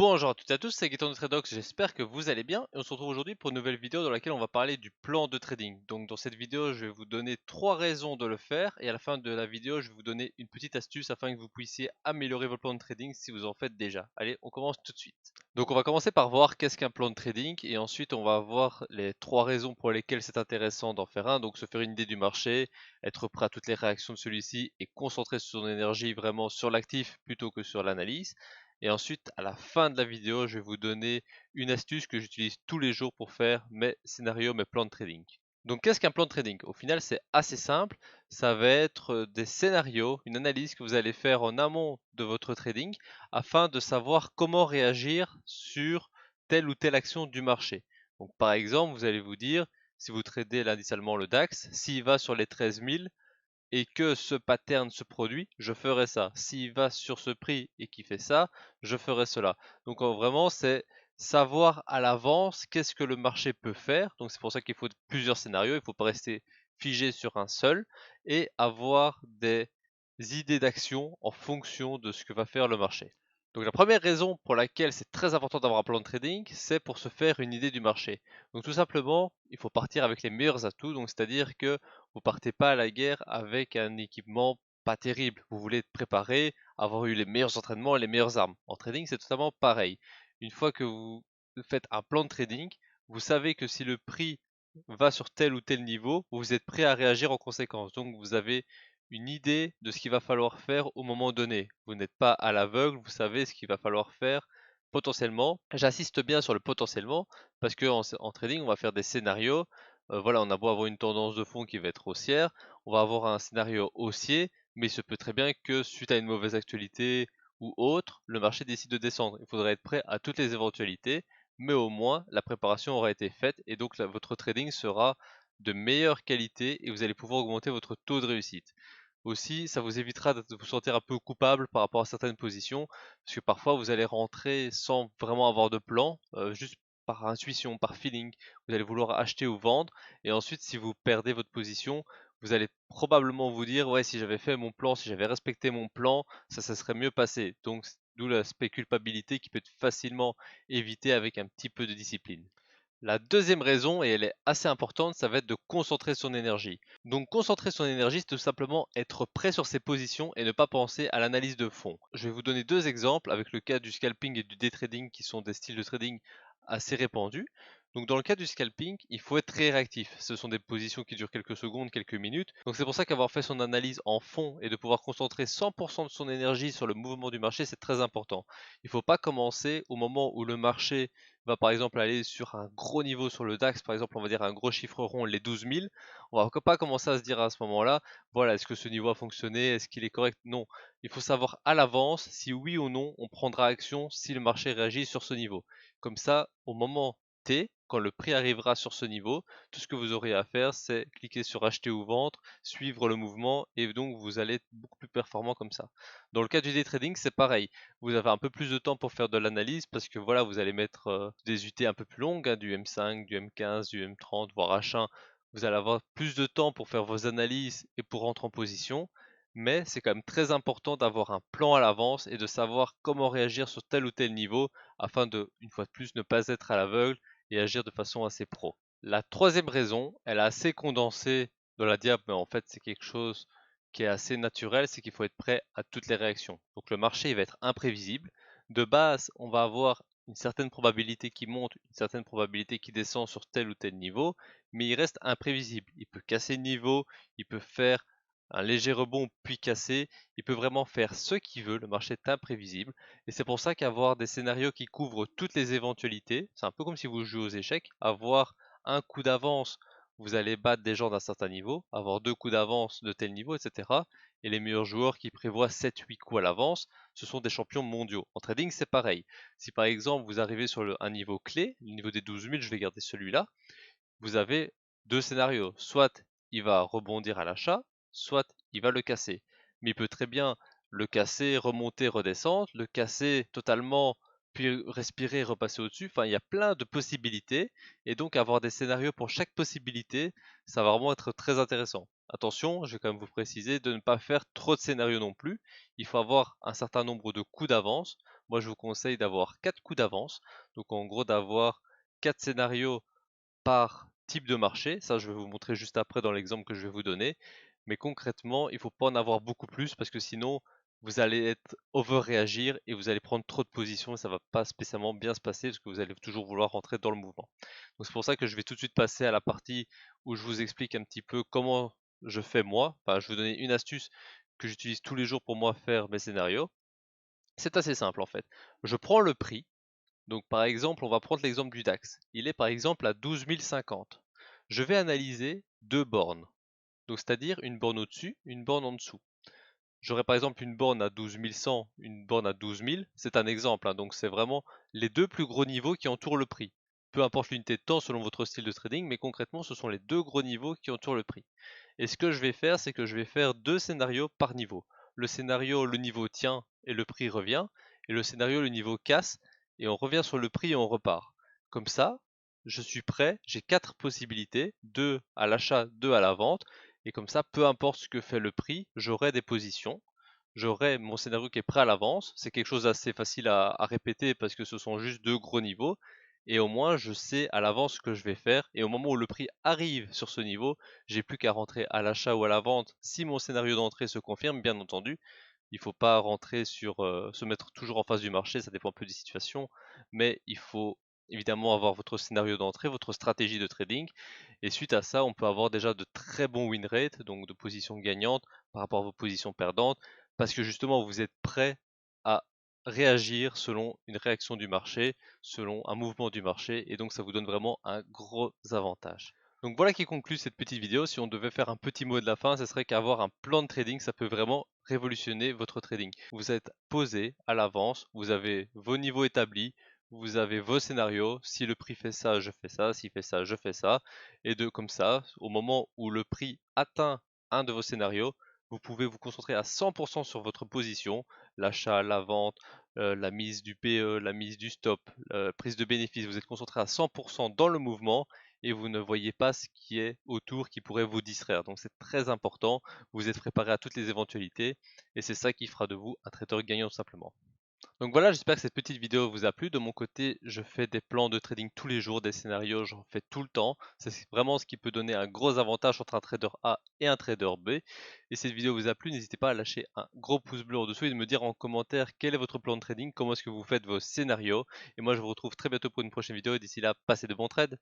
Bonjour à toutes et à tous, c'est Gaëtan de Tradox, j'espère que vous allez bien et on se retrouve aujourd'hui pour une nouvelle vidéo dans laquelle on va parler du plan de trading. Donc dans cette vidéo, je vais vous donner 3 raisons de le faire et à la fin de la vidéo, je vais vous donner une petite astuce afin que vous puissiez améliorer votre plan de trading si vous en faites déjà. Allez, on commence tout de suite. Donc on va commencer par voir qu'est-ce qu'un plan de trading et ensuite on va voir les 3 raisons pour lesquelles c'est intéressant d'en faire un. Donc se faire une idée du marché, être prêt à toutes les réactions de celui-ci et concentrer son énergie vraiment sur l'actif plutôt que sur l'analyse. Et ensuite, à la fin de la vidéo, je vais vous donner une astuce que j'utilise tous les jours pour faire mes scénarios, mes plans de trading. Donc, qu'est-ce qu'un plan de trading? Au final, c'est assez simple. Ça va être des scénarios, une analyse que vous allez faire en amont de votre trading afin de savoir comment réagir sur telle ou telle action du marché. Donc, par exemple, vous allez vous dire, si vous tradez l'indice allemand, le DAX, s'il va sur les 13 000, et que ce pattern se produit, je ferai ça. S'il va sur ce prix et qu'il fait ça, je ferai cela. Donc vraiment, c'est savoir à l'avance qu'est-ce que le marché peut faire. Donc c'est pour ça qu'il faut plusieurs scénarios. Il ne faut pas rester figé sur un seul et avoir des idées d'action en fonction de ce que va faire le marché. Donc la première raison pour laquelle c'est très important d'avoir un plan de trading, c'est pour se faire une idée du marché. Donc tout simplement, il faut partir avec les meilleurs atouts, donc c'est-à-dire que vous partez pas à la guerre avec un équipement pas terrible. Vous voulez être préparé, avoir eu les meilleurs entraînements et les meilleures armes. En trading, c'est totalement pareil. Une fois que vous faites un plan de trading, vous savez que si le prix va sur tel ou tel niveau, vous êtes prêt à réagir en conséquence. Donc vous avez une idée de ce qu'il va falloir faire au moment donné. Vous n'êtes pas à l'aveugle, vous savez ce qu'il va falloir faire potentiellement. J'insiste bien sur le potentiellement parce que en trading, on va faire des scénarios. Voilà, on a beau avoir une tendance de fond qui va être haussière, on va avoir un scénario haussier, mais il se peut très bien que suite à une mauvaise actualité ou autre, le marché décide de descendre. Il faudra être prêt à toutes les éventualités, mais au moins la préparation aura été faite et donc votre trading sera de meilleure qualité et vous allez pouvoir augmenter votre taux de réussite. Aussi, ça vous évitera de vous sentir un peu coupable par rapport à certaines positions, parce que parfois vous allez rentrer sans vraiment avoir de plan, juste par intuition, par feeling. Vous allez vouloir acheter ou vendre, et ensuite si vous perdez votre position, vous allez probablement vous dire ouais, si j'avais fait mon plan, si j'avais respecté mon plan, ça serait mieux passé. Donc d'où l'aspect culpabilité qui peut être facilement évité avec un petit peu de discipline. La deuxième raison, et elle est assez importante, ça va être de concentrer son énergie. Donc concentrer son énergie, c'est tout simplement être prêt sur ses positions et ne pas penser à l'analyse de fond. Je vais vous donner deux exemples avec le cas du scalping et du day trading qui sont des styles de trading assez répandus. Donc dans le cas du scalping, il faut être très réactif. Ce sont des positions qui durent quelques secondes, quelques minutes. Donc c'est pour ça qu'avoir fait son analyse en fond et de pouvoir concentrer 100% de son énergie sur le mouvement du marché, c'est très important. Il ne faut pas commencer au moment où le marché va par exemple aller sur un gros niveau sur le DAX, par exemple, on va dire un gros chiffre rond, les 12 000, on va pas commencer à se dire à ce moment-là, voilà, est-ce que ce niveau a fonctionné, est-ce qu'il est correct? Non, il faut savoir à l'avance si oui ou non on prendra action si le marché réagit sur ce niveau. Comme ça, au moment T, quand le prix arrivera sur ce niveau, tout ce que vous aurez à faire, c'est cliquer sur acheter ou vendre, suivre le mouvement et donc vous allez être beaucoup plus performant comme ça. Dans le cas du day trading, c'est pareil. Vous avez un peu plus de temps pour faire de l'analyse parce que voilà, vous allez mettre des UT un peu plus longues, hein, du M5, du M15, du M30, voire H1. Vous allez avoir plus de temps pour faire vos analyses et pour rentrer en position. Mais c'est quand même très important d'avoir un plan à l'avance et de savoir comment réagir sur tel ou tel niveau afin de, une fois de plus, ne pas être à l'aveugle et agir de façon assez pro. La troisième raison, elle est assez condensée dans la diap, mais en fait c'est quelque chose qui est assez naturel, c'est qu'il faut être prêt à toutes les réactions. Donc le marché il va être imprévisible. De base, on va avoir une certaine probabilité qui monte, une certaine probabilité qui descend sur tel ou tel niveau, mais il reste imprévisible. Il peut casser le niveau, il peut faire un léger rebond puis casser, il peut vraiment faire ce qu'il veut, le marché est imprévisible. Et c'est pour ça qu'avoir des scénarios qui couvrent toutes les éventualités, c'est un peu comme si vous jouez aux échecs, avoir un coup d'avance, vous allez battre des gens d'un certain niveau, avoir deux coups d'avance de tel niveau, etc. Et les meilleurs joueurs qui prévoient 7-8 coups à l'avance, ce sont des champions mondiaux. En trading, c'est pareil. Si par exemple vous arrivez sur un niveau clé, le niveau des 12 000, je vais garder celui-là, vous avez deux scénarios. Soit il va rebondir à l'achat, soit il va le casser. Mais il peut très bien le casser, remonter, redescendre, le casser totalement, puis respirer, repasser au-dessus. Enfin, il y a plein de possibilités. Et donc, avoir des scénarios pour chaque possibilité, ça va vraiment être très intéressant. Attention, je vais quand même vous préciser de ne pas faire trop de scénarios non plus. Il faut avoir un certain nombre de coups d'avance. moi je vous conseille d'avoir 4 coups d'avance. Donc en gros d'avoir 4 scénarios par type de marché. Ça, je vais vous montrer juste après dans l'exemple que je vais vous donner. Mais concrètement, il ne faut pas en avoir beaucoup plus parce que sinon, vous allez être over-réagir et vous allez prendre trop de positions et ça va pas spécialement bien se passer parce que vous allez toujours vouloir rentrer dans le mouvement. Donc c'est pour ça que je vais tout de suite passer à la partie où je vous explique un petit peu comment je fais moi. Enfin, je vais vous donner une astuce que j'utilise tous les jours pour moi faire mes scénarios. C'est assez simple en fait. Je prends le prix. Donc par exemple, on va prendre l'exemple du DAX. Il est par exemple à 12 050. Je vais analyser deux bornes. Donc c'est-à-dire une borne au-dessus, une borne en dessous. J'aurais par exemple une borne à 12 100, une borne à 12 000. C'est un exemple, hein, donc c'est vraiment les deux plus gros niveaux qui entourent le prix. Peu importe l'unité de temps selon votre style de trading, mais concrètement ce sont les deux gros niveaux qui entourent le prix. Et ce que je vais faire, c'est que je vais faire deux scénarios par niveau. Le scénario, le niveau tient et le prix revient. Et le scénario, le niveau casse et on revient sur le prix et on repart. Comme ça, je suis prêt, j'ai quatre possibilités, deux à l'achat, deux à la vente. Et comme ça, peu importe ce que fait le prix, j'aurai des positions. J'aurai mon scénario qui est prêt à l'avance. C'est quelque chose d'assez facile à répéter parce que ce sont juste deux gros niveaux. Et au moins, je sais à l'avance ce que je vais faire. Et au moment où le prix arrive sur ce niveau, j'ai plus qu'à rentrer à l'achat ou à la vente si mon scénario d'entrée se confirme, bien entendu. Il ne faut pas rentrer se mettre toujours en face du marché, ça dépend un peu des situations, mais il faut évidemment avoir votre scénario d'entrée, votre stratégie de trading, et suite à ça, on peut avoir déjà de très bons win rates, donc de positions gagnantes par rapport à vos positions perdantes, parce que justement vous êtes prêt à réagir selon une réaction du marché, selon un mouvement du marché, et donc ça vous donne vraiment un gros avantage. Donc voilà qui conclut cette petite vidéo. Si on devait faire un petit mot de la fin, ce serait qu'avoir un plan de trading, ça peut vraiment révolutionner votre trading. Vous êtes posé à l'avance, vous avez vos niveaux établis, vous avez vos scénarios. Si le prix fait ça, je fais ça. S'il fait ça, je fais ça. Et de comme ça, au moment où le prix atteint un de vos scénarios, vous pouvez vous concentrer à 100% sur votre position, l'achat, la vente, la mise du PE, la mise du stop, prise de bénéfice. Vous êtes concentré à 100% dans le mouvement et vous ne voyez pas ce qui est autour qui pourrait vous distraire. Donc c'est très important, vous êtes préparé à toutes les éventualités et c'est ça qui fera de vous un trader gagnant tout simplement. Donc voilà, j'espère que cette petite vidéo vous a plu. De mon côté, je fais des plans de trading tous les jours, des scénarios, j'en fais tout le temps. C'est vraiment ce qui peut donner un gros avantage entre un trader A et un trader B. Et si cette vidéo vous a plu, n'hésitez pas à lâcher un gros pouce bleu en dessous et de me dire en commentaire quel est votre plan de trading, comment est-ce que vous faites vos scénarios. Et moi, je vous retrouve très bientôt pour une prochaine vidéo et d'ici là, passez de bons trades.